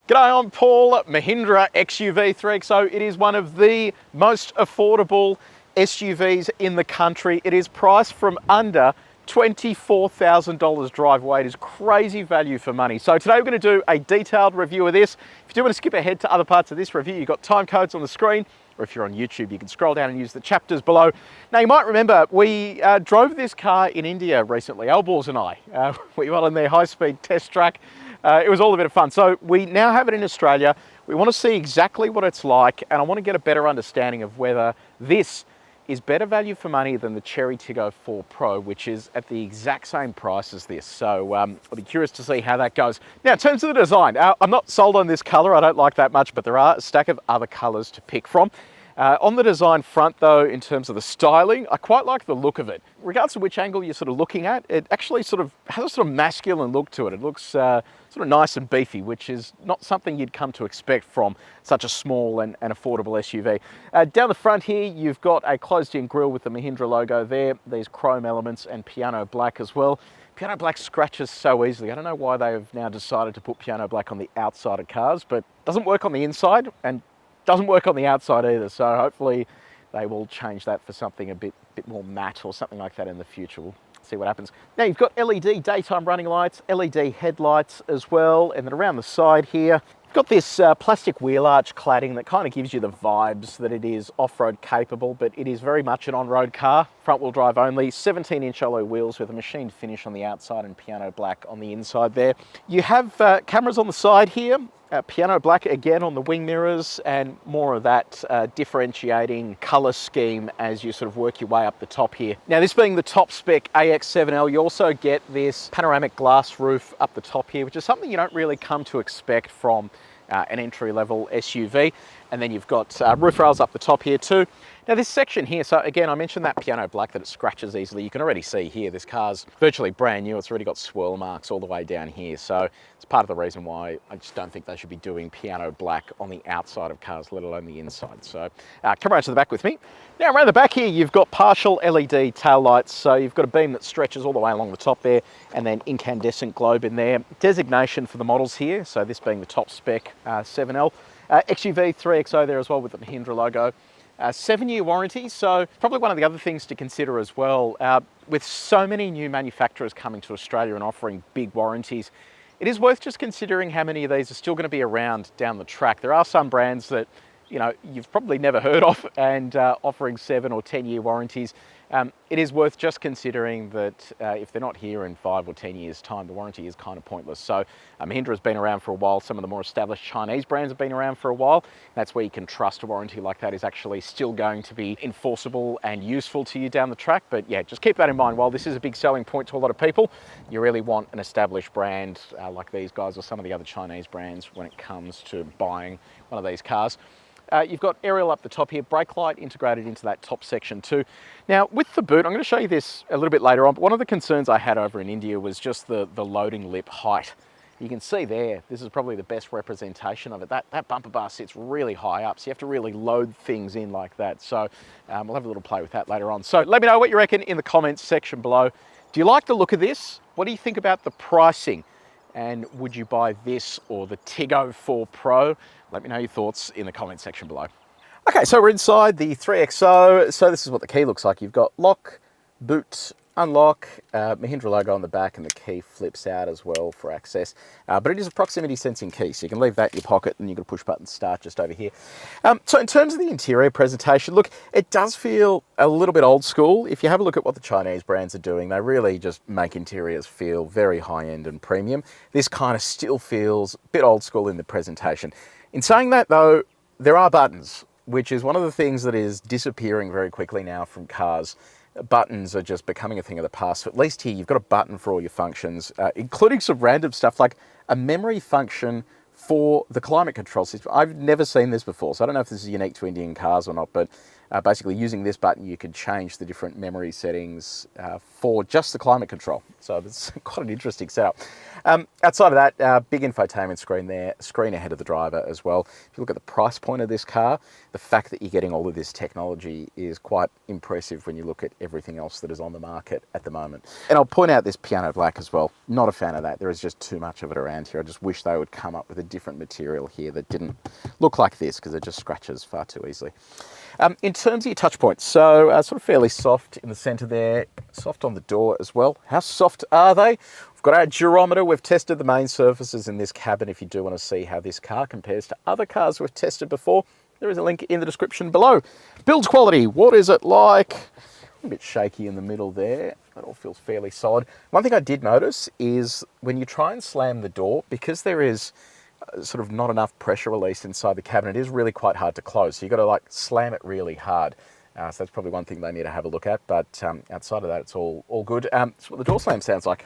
G'day, I'm Paul, Mahindra XUV 3XO. It is one of the most affordable SUVs in the country. It is priced from under $24,000 drive away. It is crazy value for money. So today we're going to do a detailed review of this. If you do want to skip ahead to other parts of this review, you've got time codes on the screen, or if you're on YouTube, you can scroll down and use the chapters below. Now, you might remember we drove this car in India recently, Elballs and I. We went on their high-speed test track. It was all a bit of fun. So we now have it in Australia. We want to see exactly what it's like, and I want to get a better understanding of whether this is better value for money than the Chery Tiggo 4 Pro, which is at the exact same price as this. So I'll be curious to see how that goes. Now, in terms of the design, I'm not sold on this color. I don't like that much, but there are a stack of other colors to pick from. On the design front though, in terms of the styling, I quite like the look of it. Regardless of which angle you're sort of looking at, it actually sort of has a sort of masculine look to it. It looks sort of nice and beefy, which is not something you'd come to expect from such a small and affordable SUV. Down the front here, you've got a closed-in grille with the Mahindra logo there, these chrome elements and piano black as well. Piano black scratches so easily. I don't know why they have now decided to put piano black on the outside of cars, but it doesn't work on the inside and doesn't work on the outside either, so hopefully they will change that for something a bit more matte or something like that in the future. We'll see what happens. Now you've got LED daytime running lights, LED headlights as well, and then around the side here, you've got this plastic wheel arch cladding that kind of gives you the vibes that it is off-road capable, but it is very much an on-road car, front-wheel drive only, 17-inch alloy wheels with a machined finish on the outside and piano black on the inside there. You have cameras on the side here, piano black again on the wing mirrors, and more of that differentiating color scheme as you sort of work your way up the top here. Now, this being the top spec AX7L, you also get this panoramic glass roof up the top here, which is something you don't really come to expect from an entry-level SUV. And then you've got roof rails up the top here too. Now this section here, so again, I mentioned that piano black that it scratches easily. You can already see here, this car's virtually brand new. It's already got swirl marks all the way down here. So it's part of the reason why I just don't think they should be doing piano black on the outside of cars, let alone the inside. So come around to the back with me. Now around the back here, you've got partial LED tail lights. So you've got a beam that stretches all the way along the top there, and then incandescent globe in there. Designation for the models here. So this being the top spec 7L. XUV 3XO there as well with the Mahindra logo. 7-year warranty, so probably one of the other things to consider as well. With so many new manufacturers coming to Australia and offering big warranties, it is worth just considering how many of these are still going to be around down the track. There are some brands that you've probably never heard of and offering 7 or 10-year warranties. It is worth just considering that if they're not here in 5 or 10 years time, the warranty is kind of pointless. So Mahindra has been around for a while. Some of the more established Chinese brands have been around for a while. That's where you can trust a warranty like that is actually still going to be enforceable and useful to you down the track. But yeah, just keep that in mind. While this is a big selling point to a lot of people, you really want an established brand like these guys or some of the other Chinese brands when it comes to buying one of these cars. You've got aerial up the top here, brake light integrated into that top section too. Now with the boot, I'm going to show you this a little bit later on, but one of the concerns I had over in India was just the loading lip height. You can see there, this is probably the best representation of it. That bumper bar sits really high up, so you have to really load things in like that. So we'll have a little play with that later on. So let me know what you reckon in the comments section below. Do you like the look of this? What do you think about the pricing? And would you buy this or the Tiggo 4 Pro? Let me know your thoughts in the comment section below. Okay, so we're inside the 3XO. So this is what the key looks like. You've got lock, boot, unlock, Mahindra logo on the back, and the key flips out as well for access. But it is a proximity sensing key, so you can leave that in your pocket and you can push button start just over here. So in terms of the interior presentation, look, it does feel a little bit old school. If you have a look at what the Chinese brands are doing, they really just make interiors feel very high-end and premium. This kind of still feels a bit old school in the presentation. In saying that though, there are buttons, which is one of the things that is disappearing very quickly now from cars. Buttons are just becoming a thing of the past. So at least here, you've got a button for all your functions, including some random stuff like a memory function for the climate control system. I've never seen this before, so I don't know if this is unique to Indian cars or not, but basically using this button, you could change the different memory settings for just the climate control. So it's quite an interesting setup. Outside of that, big infotainment screen there, screen ahead of the driver as well. If you look at the price point of this car, the fact that you're getting all of this technology is quite impressive when you look at everything else that is on the market at the moment. And I'll point out this piano black as well. Not a fan of that. There is just too much of it around here. I just wish they would come up with a different different material here that didn't look like this because it just scratches far too easily. In terms of your touch points, so sort of fairly soft in the center there, soft on the door as well. How soft are they? We've got our durometer. We've tested the main surfaces in this cabin. If you do want to see how this car compares to other cars we've tested before, there is a link in the description below. Build quality, what is it like? A bit shaky in the middle there. That all feels fairly solid. One thing I did notice is when you try and slam the door, because there is sort of not enough pressure release inside the cabin, it is really quite hard to close. So you've got to like slam it really hard. So that's probably one thing they need to have a look at. But outside of that, it's all good. That's what the door slam sounds like.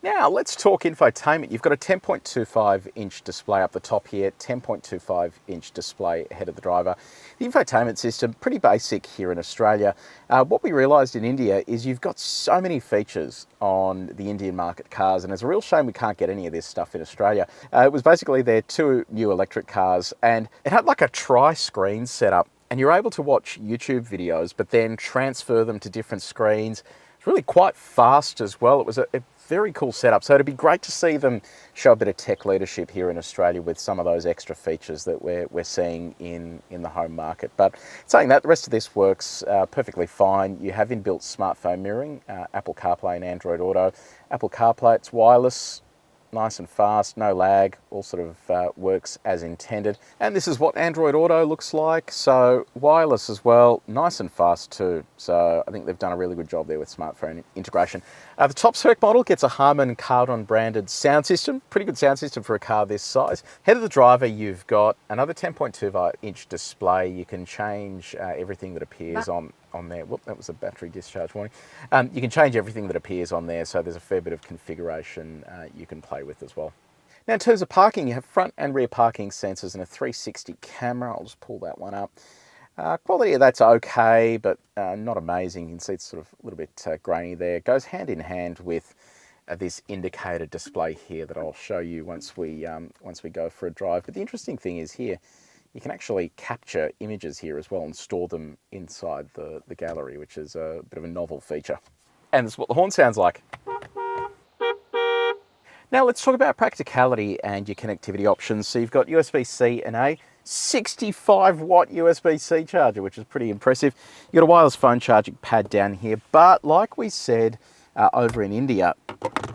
Now let's talk infotainment. You've got a 10.25-inch display up the top here, 10.25-inch display ahead of the driver. The infotainment system, pretty basic here in Australia. What we realised in India is you've got so many features on the Indian market cars, and it's a real shame we can't get any of this stuff in Australia. It was basically their 2 new electric cars, and it had like a tri-screen setup, and you're able to watch YouTube videos, but then transfer them to different screens. It's really quite fast as well. It was a very cool setup. So it'd be great to see them show a bit of tech leadership here in Australia with some of those extra features that we're seeing in the home market. But saying that, the rest of this works perfectly fine. You have inbuilt smartphone mirroring, Apple CarPlay and Android Auto. Apple CarPlay, it's wireless, nice and fast, no lag, all sort of works as intended. And this is what Android Auto looks like. So wireless as well, nice and fast too. So I think they've done a really good job there with smartphone integration. The top spec model gets a Harman Kardon branded sound system, pretty good sound system for a car this size. Head of the driver, you've got another 10.25-inch display. You can change everything that appears on there. Whoop, that was a battery discharge warning. You can change everything that appears on there, so there's a fair bit of configuration you can play with as well. Now in terms of parking, you have front and rear parking sensors and a 360 camera. I'll just pull that one up. Quality of that's okay, but not amazing. You can see it's sort of a little bit grainy there. It goes hand in hand with this indicator display here that I'll show you once we go for a drive. But the interesting thing is here, you can actually capture images here as well and store them inside the gallery, which is a bit of a novel feature. And this is what the horn sounds like. Now let's talk about practicality and your connectivity options. So you've got USB-C and A, 65-watt USB-C charger, which is pretty impressive. You've got a wireless phone charging pad down here, but like we said over in India,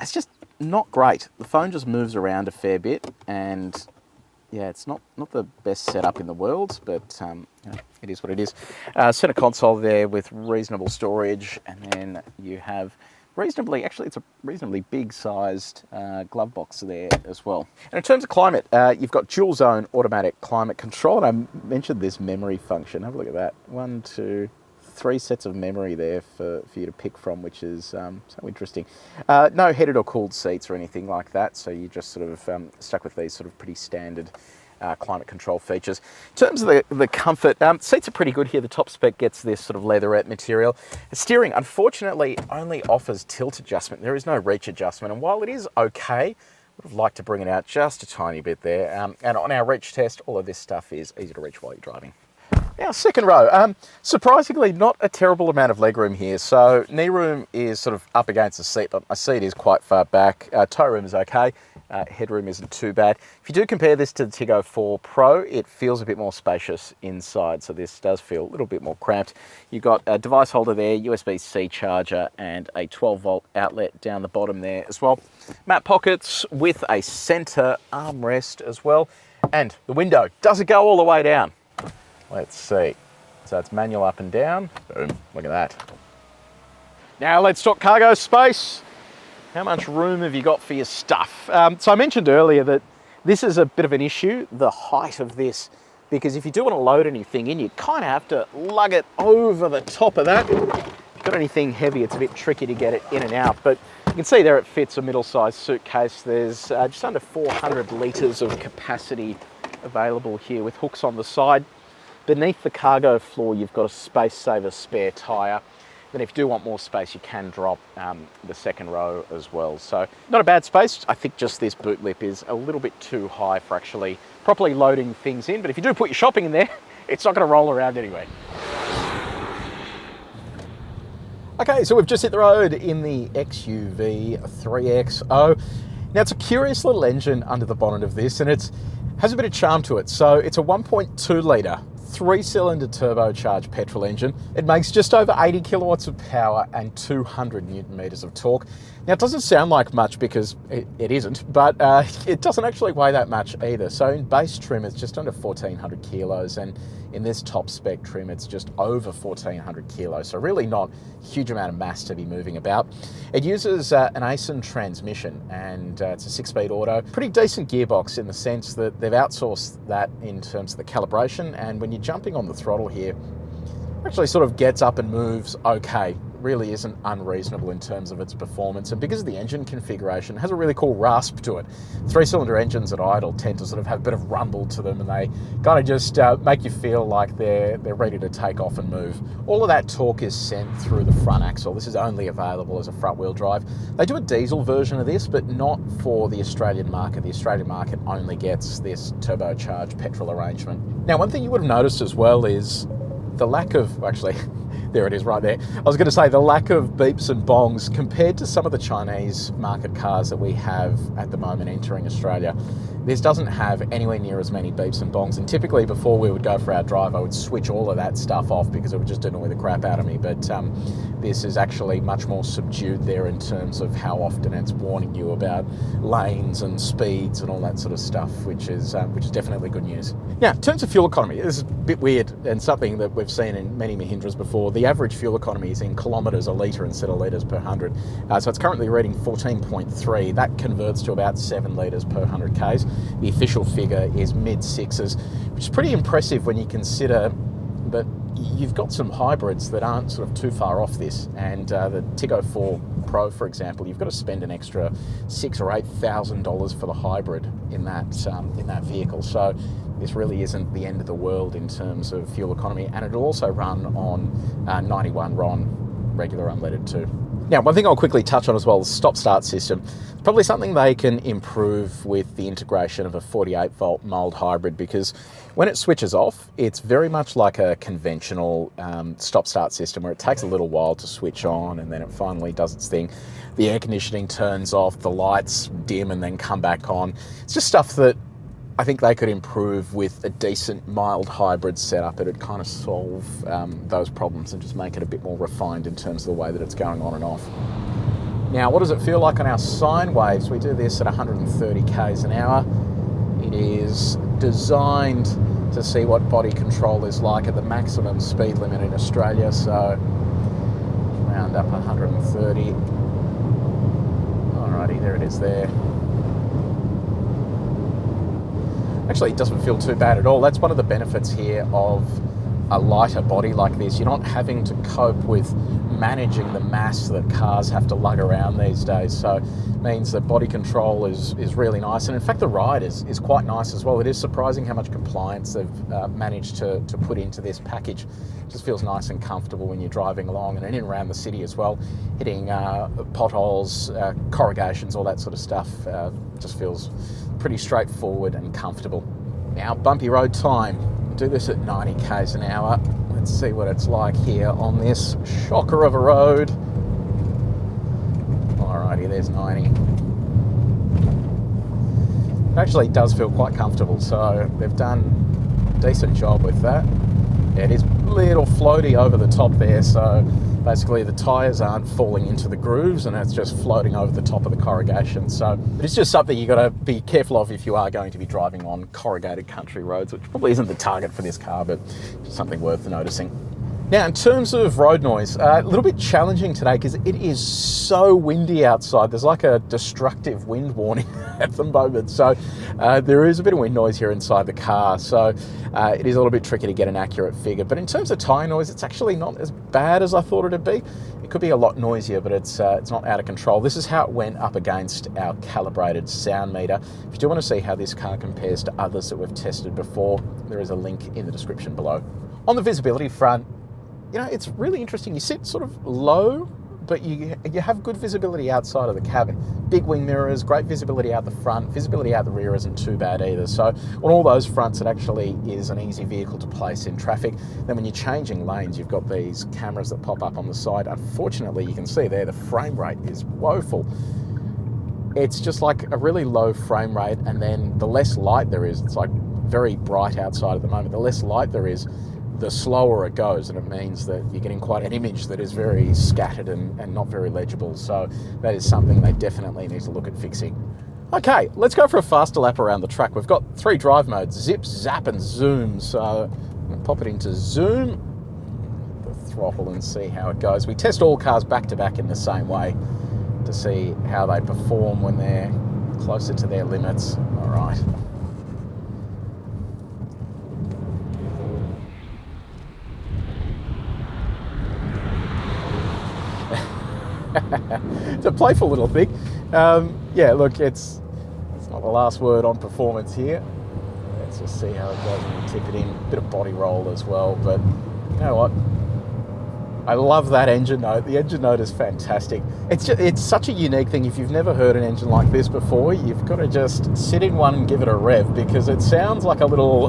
it's just not great. The phone just moves around a fair bit, and yeah, it's not the best setup in the world, but you know, it is what it is. Center console there with reasonable storage, and then you have actually it's a reasonably big sized glove box there as well. And in terms of climate, you've got dual zone automatic climate control, and I mentioned this memory function. Have a look at that. 1, 2, 3 sets of memory there for you to pick from, which is so interesting. No heated or cooled seats or anything like that, so you just sort of stuck with these sort of pretty standard climate control features. In terms of the comfort, seats are pretty good here. The top spec gets this sort of leatherette material. The steering, unfortunately, only offers tilt adjustment. There is no reach adjustment, and while it is okay, would have liked to bring it out just a tiny bit there. And on our reach test, all of this stuff is easy to reach while you're driving. Now, second row, surprisingly not a terrible amount of legroom here. So knee room is sort of up against the seat, but my seat is quite far back. Toe room is okay. Headroom isn't too bad. If you do compare this to the Tiggo 4 Pro, it feels a bit more spacious inside, so this does feel a little bit more cramped. You've got a device holder there, USB-C charger, and a 12-volt outlet down the bottom there as well. Matte pockets with a center armrest as well. And the window, does it go all the way down? Let's see. So it's manual up and down. Boom, look at that. Now let's talk cargo space. How much room have you got for your stuff? So I mentioned earlier that this is a bit of an issue, the height of this, because if you do want to load anything in, you kind of have to lug it over the top of that. If you've got anything heavy, it's a bit tricky to get it in and out, but you can see there it fits a middle-sized suitcase. There's just under 400 litres of capacity available here with hooks on the side. Beneath the cargo floor, you've got a space saver spare tyre. Then if you do want more space, you can drop the second row as well. So not a bad space. I think just this boot lip is a little bit too high for actually properly loading things in. But if you do put your shopping in there, it's not going to roll around anyway. Okay, so we've just hit the road in the XUV 3XO. Now it's a curious little engine under the bonnet of this, and it has a bit of charm to it. So it's a 1.2 litre, 3-cylinder turbocharged petrol engine. It makes just over 80 kilowatts of power and 200 newton meters of torque. Now it doesn't sound like much because it isn't, but it doesn't actually weigh that much either. So in base trim, it's just under 1,400 kilos, and in this top spec trim, it's just over 1,400 kilos. So really not a huge amount of mass to be moving about. It uses an Accel transmission, and it's a 6-speed auto. Pretty decent gearbox in the sense that they've outsourced that in terms of the calibration, and when you're jumping on the throttle here, it actually sort of gets up and moves okay. Really isn't unreasonable in terms of its performance, and because of the engine configuration, it has a really cool rasp to it. 3-cylinder engines at idle tend to sort of have a bit of rumble to them, and they kind of just make you feel like they're ready to take off and move. All of that torque is sent through the front axle. This is only available as a front-wheel drive. They do a diesel version of this, but not for the Australian market. The Australian market only gets this turbocharged petrol arrangement. Now, one thing you would have noticed as well is the lack of, actually, there it is right there. I was going to say the lack of beeps and bongs compared to some of the Chinese market cars that we have at the moment entering Australia. This doesn't have anywhere near as many beeps and bongs, and typically before we would go for our drive, I would switch all of that stuff off because it would just annoy the crap out of me. But this is actually much more subdued there in terms of how often it's warning you about lanes and speeds and all that sort of stuff, which is definitely good news. Now, in terms of fuel economy, this is a bit weird and something that we've seen in many Mahindras before. The average fuel economy is in kilometres a litre instead of litres per 100. So it's currently reading 14.3. That converts to about 7 litres per 100 Ks. The official figure is mid-sixes, which is pretty impressive when you consider that you've got some hybrids that aren't sort of too far off this, and the Tiggo 4 Pro, for example, you've got to spend an extra $6,000 or $8,000 for the hybrid in that vehicle. So this really isn't the end of the world in terms of fuel economy, and it'll also run on 91 RON, regular unleaded too. Now, one thing I'll quickly touch on as well is the stop-start system. Probably something they can improve with the integration of a 48-volt mild hybrid, because when it switches off, it's very much like a conventional stop-start system where it takes a little while to switch on and then it finally does its thing. The air conditioning turns off, the lights dim and then come back on. It's just stuff that I think they could improve with a decent mild hybrid setup. It would kind of solve those problems and just make it a bit more refined in terms of the way that it's going on and off. Now, what does it feel like on our sine waves? We do this at 130 Ks an hour. It is designed to see what body control is like at the maximum speed limit in Australia, so round up 130. Alrighty, there it is there. Actually, it doesn't feel too bad at all. That's one of the benefits here of a lighter body like this. You're not having to cope with managing the mass that cars have to lug around these days. So it means that body control is really nice. And in fact, the ride is quite nice as well. It is surprising how much compliance they've managed to put into this package. It just feels nice and comfortable when you're driving along and in and around the city as well. Hitting potholes, corrugations, all that sort of stuff. Just feels pretty straightforward and comfortable. Now, bumpy road time. Do this at 90 Ks an hour. Let's see what it's like here on this shocker of a road. Alrighty, there's 90. It actually does feel quite comfortable, so they've done a decent job with that. It is a little floaty over the top there, so basically the tyres aren't falling into the grooves and it's just floating over the top of the corrugation. So it's just something you've got to be careful of if you are going to be driving on corrugated country roads, which probably isn't the target for this car, but just something worth noticing. Now, in terms of road noise, a little bit challenging today because it is so windy outside. There's like a destructive wind warning at the moment. So there is a bit of wind noise here inside the car. So it is a little bit tricky to get an accurate figure. But in terms of tyre noise, it's actually not as bad as I thought it'd be. It could be a lot noisier, but it's not out of control. This is how it went up against our calibrated sound meter. If you do want to see how this car compares to others that we've tested before, there is a link in the description below. On the visibility front, you know, it's really interesting. You sit sort of low but you have good visibility outside of the cabin. Big wing mirrors, great visibility out the front, visibility out the rear isn't too bad either. So on all those fronts, it actually is an easy vehicle to place in traffic. Then when you're changing lanes, you've got these cameras that pop up on the side. Unfortunately, you can see there the frame rate is woeful. It's just like a really low frame rate, and then the less light there is, it's like very bright outside at the moment, the less light there is, the slower it goes, and it means that you're getting quite an image that is very scattered and not very legible. So that is something they definitely need to look at fixing. Okay, let's go for a faster lap around the track. We've got 3 drive modes: zip, zap and zoom. So I'm going to pop it into zoom, the throttle, and see how it goes. We test all cars back to back in the same way to see how they perform when they're closer to their limits. All right. It's a playful little thing. Yeah, look, it's not the last word on performance here. Let's just see how it goes when we tip it in. A bit of body roll as well, but you know what? I love that engine note. The engine note is fantastic. It's such a unique thing. If you've never heard an engine like this before, you've got to just sit in one and give it a rev, because it sounds like a little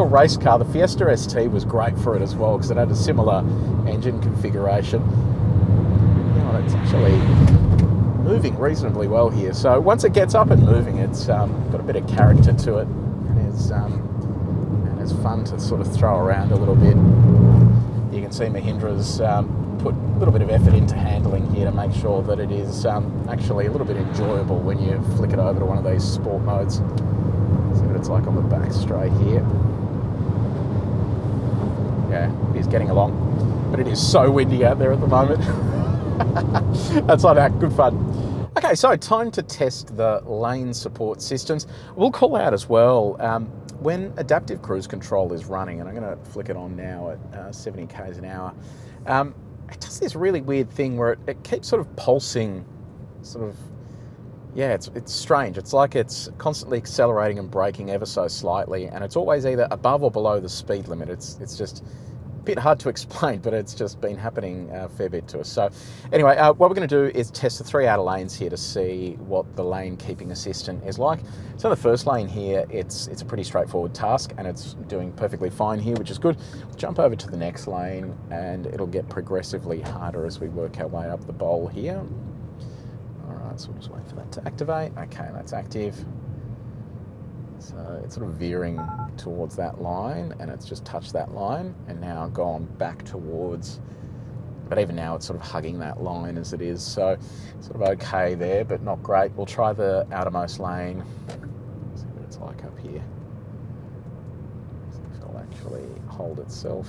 race car. The Fiesta ST was great for it as well, because it had a similar engine configuration. It's actually moving reasonably well here. So once it gets up and moving, it's got a bit of character to it, and it's fun to sort of throw around a little bit. You can see Mahindra's put a little bit of effort into handling here to make sure that it is actually a little bit enjoyable when you flick it over to one of these sport modes. See what it's like on the back straight here. Yeah, it is getting along, but it is so windy out there at the moment. That's like that, good fun. Okay, so time to test the lane support systems. We'll call out as well when adaptive cruise control is running, and I'm going to flick it on now at 70 k's an hour. It does this really weird thing where it keeps sort of pulsing, sort of, yeah, it's strange. It's like it's constantly accelerating and braking ever so slightly, and it's always either above or below the speed limit. It's just bit hard to explain, but it's just been happening a fair bit to us. So anyway, what we're going to do is test the 3 outer lanes here to see what the lane keeping assistant is like. So the first lane here, it's a pretty straightforward task, and it's doing perfectly fine here, which is good. We'll jump over to the next lane, and it'll get progressively harder as we work our way up the bowl here. All right, so we'll just wait for that to activate. Okay, that's active. So it's sort of veering towards that line, and it's just touched that line and now gone back towards, but even now it's sort of hugging that line as it is. So sort of okay there, but not great. We'll try the outermost lane, see what it's like up here. See if it'll actually hold itself.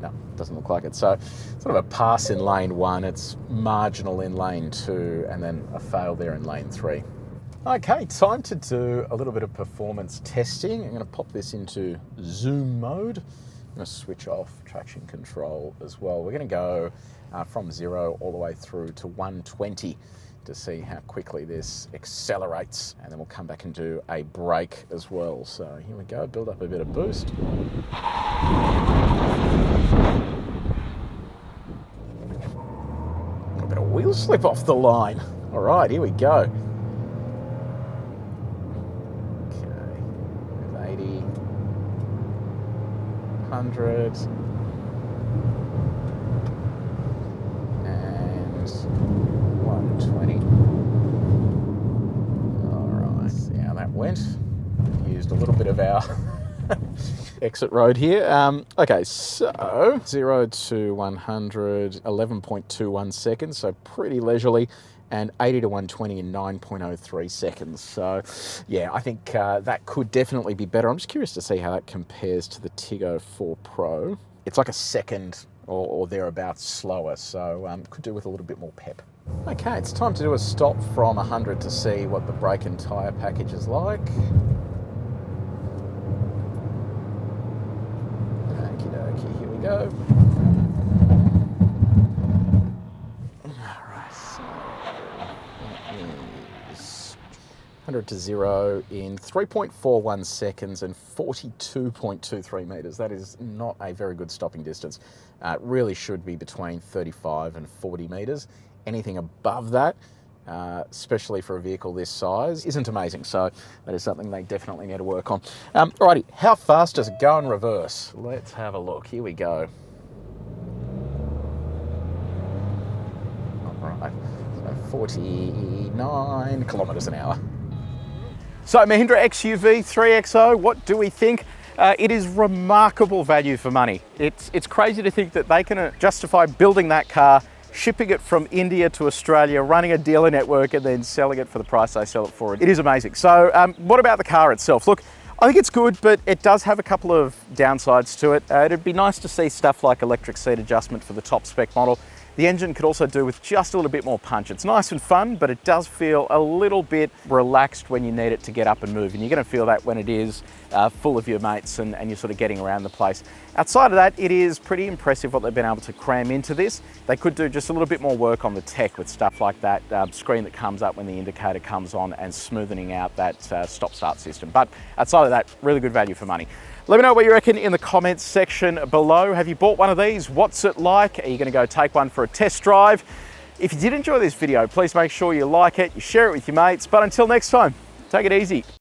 No, doesn't look like it. So sort of a pass in lane 1, it's marginal in lane 2, and then a fail there in lane 3. Okay, time to do a little bit of performance testing. I'm going to pop this into zoom mode. I'm going to switch off traction control as well. We're going to go from 0 all the way through to 120 to see how quickly this accelerates, and then we'll come back and do a brake as well. So here we go, build up a bit of boost. Got a bit of wheel slip off the line. All right, here we go. 100 and 120. All right, see how that went. Used a little bit of our exit road here. Okay, so 0 to 100, 11.21 seconds, so pretty leisurely, and 80 to 120 in 9.03 seconds. So yeah, I think that could definitely be better. I'm just curious to see how that compares to the Tiggo 4 Pro. It's like a second or thereabouts slower, so could do with a little bit more pep. Okay, it's time to do a stop from 100 to see what the brake and tyre package is like. Okie dokie, here we go. 100 to 0 in 3.41 seconds and 42.23 metres. That is not a very good stopping distance. It really should be between 35 and 40 metres. Anything above that, especially for a vehicle this size, isn't amazing. So that is something they definitely need to work on. Alrighty, how fast does it go in reverse? Let's have a look. Here we go. Alright, so 49 kilometres an hour. So Mahindra XUV 3XO, what do we think? It is remarkable value for money. It's crazy to think that they can justify building that car, shipping it from India to Australia, running a dealer network, and then selling it for the price they sell it for. It is amazing. So what about the car itself? Look, I think it's good, but it does have a couple of downsides to it. It'd be nice to see stuff like electric seat adjustment for the top spec model. The engine could also do with just a little bit more punch. It's nice and fun, but it does feel a little bit relaxed when you need it to get up and move. And you're going to feel that when it is full of your mates and you're sort of getting around the place. Outside of that, it is pretty impressive what they've been able to cram into this. They could do just a little bit more work on the tech with stuff like that screen that comes up when the indicator comes on and smoothing out that stop-start system. But outside of that, really good value for money. Let me know what you reckon in the comments section below. Have you bought one of these? What's it like? Are you going to go take one for a test drive? If you did enjoy this video, please make sure you like it, you share it with your mates. But until next time, take it easy.